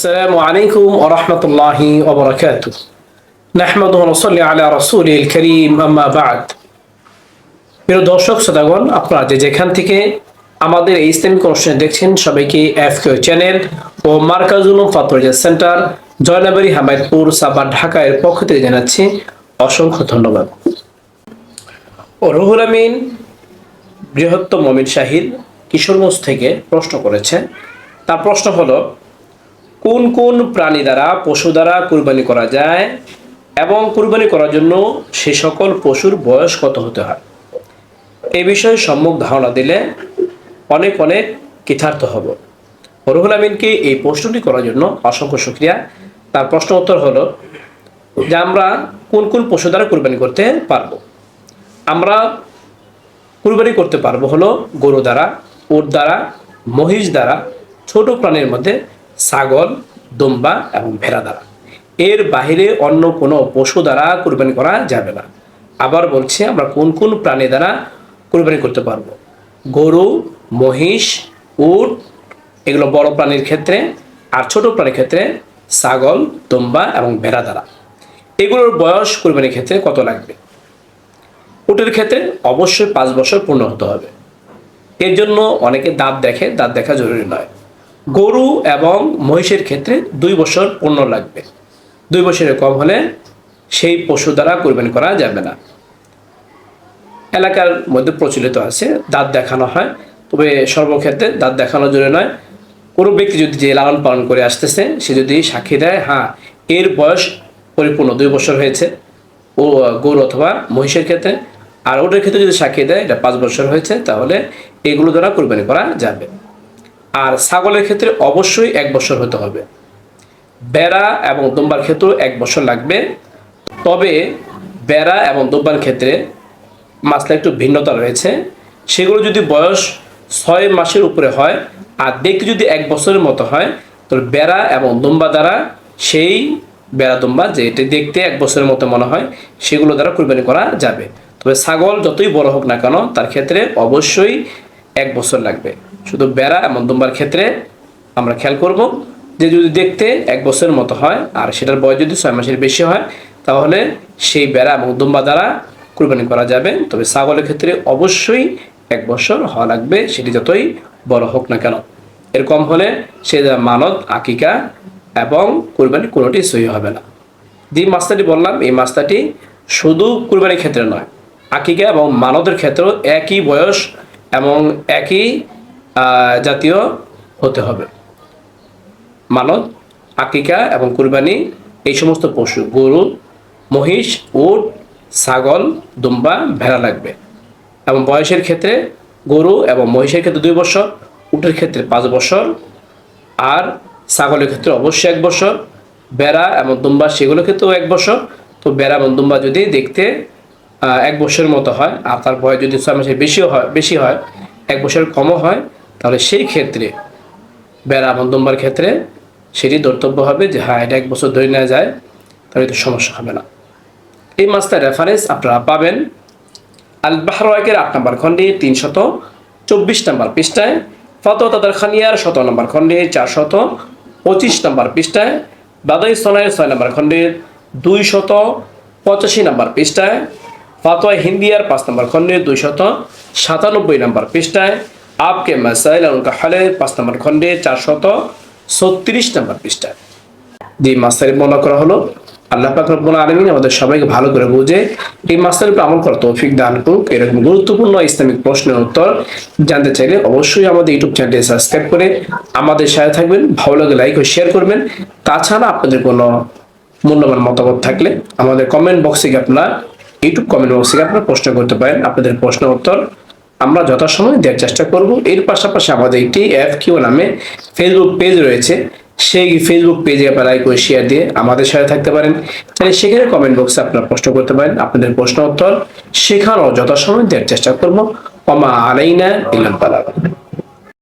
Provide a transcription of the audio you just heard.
আসসালামু আলাইকুম ওয়া রাহমাতুল্লাহি ওয়া বারাকাতুহু। নাহমাদুহু ওয়া নুসাল্লি আলা রাসূলিল কারীম, আম্মা বা'দ। প্রিয় দর্শক শ্রোতাগণ, আপনারা যেখান থেকে আমাদের এই ইসলামিক অনুষ্ঠান দেখছেন, সবাইকে এফকিউ চ্যানেল ও মার্কাজুল উলুম ফাতওয়া সেন্টার, জয়নাবাড়ি, হামায়তপুর, সাভার, ঢাকা এর পক্ষ থেকে জানাচ্ছি অসংখ্য ধন্যবাদ। রুহুল আমিন বৃহত্তম মমিন শাহিদ কিশোরগঞ্জ থেকে প্রশ্ন করেছে। তার প্রশ্ন হলো, কোন কোন প্রাণী দ্বারা, পশু দ্বারা কুরবানি করা যায় এবং কুরবানি করার জন্য সে সকল পশুর বয়স কত হতে হয়? এই বিষয়ে সম্যক ধারণা দিলে অনেক অনেক কৃতার্থ হব। রুহুল আমিনকে এই প্রশ্নটি করার জন্য অসংখ্য শুকরিয়া। তার প্রশ্ন উত্তর হলো যে আমরা কোন কোন পশু দ্বারা কুরবানি করতে পারবো। আমরা কুরবানি করতে পারবো হলো গরু দ্বারা, উট দ্বারা, মহিষ দ্বারা, ছোট প্রাণীর মধ্যে ছাগল, দুম্বা এবং ভেড়া দ্বারা। এর বাহিরে অন্য কোনো পশু দ্বারা কুরবানি করা যাবে না। আবার বলছি, আমরা কোন কোন প্রাণী দ্বারা কুরবানি করতে পারবো: গরু, মহিষ, উট, এগুলো বড় প্রাণীর ক্ষেত্রে, আর ছোট প্রাণীর ক্ষেত্রে ছাগল, দুম্বা এবং ভেড়া দ্বারা। এগুলোর বয়স কুরবানির ক্ষেত্রে কত লাগবে? উটের ক্ষেত্রে অবশ্যই 5 বছর পূর্ণ হতে হবে। এর জন্য অনেকে দাঁত দেখে, দাঁত দেখা জরুরি নয়। গরু এবং মহিষের ক্ষেত্রে 2 বছর পূর্ণ লাগবে। 2 বছরের কম হলে সেই পশু দ্বারা কুরবানি করা যাবে না। এলাকার মধ্যে প্রচলিত আছে দাঁত দেখানো হয়, তবে সর্বক্ষেত্রে দাঁত দেখানো জরুরি নয়। কোনো ব্যক্তি যদি যে লালন পালন করে আসতেছে, সে যদি সাক্ষী দেয় হ্যাঁ এর বয়স পরিপূর্ণ 2 বছর হয়েছে, ও গরু অথবা মহিষের ক্ষেত্রে, আর ওটার ক্ষেত্রে যদি সাক্ষী দেয় এটা 5 বছর হয়েছে, তাহলে এগুলো দ্বারা কুরবানি করা যাবে। আর ছাগলের ক্ষেত্রে অবশ্যই 1 বছর হতে হবে। বেড়া এবং দুম্বার ক্ষেত্রেও 1 বছর লাগবে। তবে বেড়া এবং দুম্বার ক্ষেত্রে মাসলা একটু ভিন্নতা রয়েছে। সেগুলো যদি বয়স 6 মাসের উপরে হয় আর দেখতে যদি 1 বছরের মতো হয়, তাহলে বেড়া এবং দুম্বা দ্বারা, সেই বেড়া দুম্বা যে এটা দেখতে 1 বছরের মতো মনে হয়, সেগুলো দ্বারা কুরবানি করা যাবে। তবে ছাগল যতই বড় হোক না কেন, তার ক্ষেত্রে অবশ্যই 1 বছর লাগবে। শুধু বেড়া এবং দুম্বার ক্ষেত্রে আমরা খেয়াল করব যে যদি দেখতে 1 বছরের মতো হয় আর সেটার বয়স যদি 6 মাসের বেশি হয়, তাহলে সেই বেড়া এবং দুম্বা দ্বারা কুরবানি করা যাবে। তবে ছাগলের ক্ষেত্রে অবশ্যই 1 বছর হওয়া লাগবে, সেটি যতই বড় হোক না কেন। এর কম হলে সে মানত, আকিকা এবং কুরবানি কোনোটি সহি হবে না। যে মাসলাটি বললাম, এই মাসলাটি শুধু কুরবানির ক্ষেত্রে নয়, আকিকা এবং মানতের ক্ষেত্রেও একই বয়স এবং একই জাতীয় হতে হবে। মানত, আকিকা এবং কুরবানি, এই সমস্ত পশু গরু, মহিষ, উট, ছাগল, দুম্বা, ভেড়া লাগবে। এবং বয়সের ক্ষেত্রে গরু এবং মহিষের ক্ষেত্রে 2 বছর, উটের ক্ষেত্রে 5 বছর, আর ছাগলের ক্ষেত্রে অবশ্যই 1 বছর, বেড়া এবং দুম্বা সেগুলোর ক্ষেত্রেও 1 বছর। তো বেড়া এবং দুম্বা যদি দেখতে 1 বছরের মতো হয় আর তার বয়স যদি 6 মাসের বেশি হয়, 1 বছরের কমও হয়, তাহলে সেই ক্ষেত্রে বেড়া এবং দুম্বার ক্ষেত্রে সেটি ধর্তব্য হবে যে হ্যাঁ এটা 1 বছর ধরে নেওয়া যায়, তাহলে তো সমস্যা হবে না। এই মাসটার রেফারেন্স আপনারা পাবেন আল বাহর ওয়াকির 8 নম্বর খণ্ডে 324 নম্বর পৃষ্ঠায়, ফতোয়া তাদারখানিয়ার 17 নম্বর খণ্ডে 425 নম্বর পৃষ্ঠায়, বাদাই সনায়ের 6 নম্বর খণ্ডে 285 নম্বর পৃষ্ঠায়, ফতোয়া হিন্দিয়ার 5 নম্বর খণ্ডে 297 নম্বর পৃষ্ঠায়, আপকে মাসাইল আর উনকা হালে 5 নম্বর খণ্ডে 436 নম্বর পৃষ্ঠায়। যে মাসলাটি বর্ণনা করা হলো, আল্লাহ পাক রব্বুল আলামিন আমাদের সবাইকে ভালো করে বুঝে এই মাসলার উপর আমল করার তৌফিক দান করুক। এরকম গুরুত্বপূর্ণ ইসলামিক প্রশ্নের উত্তর জানতে চাইলে অবশ্যই আমাদের ইউটিউব চ্যানেলটি সাবস্ক্রাইব করে আমাদের সাথে থাকবেন। ভালো লাগে লাইক ও শেয়ার করবেন। তাছাড়া আপনাদের কোনো মূল্যবান মতামত থাকলে আমাদের কমেন্ট বক্সে আপনারা, ইউটিউব কমেন্ট বক্সে আপনারা প্রশ্ন করতে পারেন। আপনাদের প্রশ্নের উত্তর আমরা যথাসময়ে দেওয়ার চেষ্টা করব। এর পাশাপাশি আমাদের একটি এফকিউ নামে ফেসবুক পেজ রয়েছে, সেই ফেসবুক পেজে আপনারা লাইক ও শেয়ার দিয়ে আমাদের সাথে থাকতে পারেন। তাহলে সেখানে কমেন্ট বক্সে আপনারা প্রশ্ন করতে পারেন। আপনাদের প্রশ্ন উত্তর সেখানেও যথাসময়ে দেওয়ার চেষ্টা করব। ওমা আলাইনা ইল্লাল বালাগ।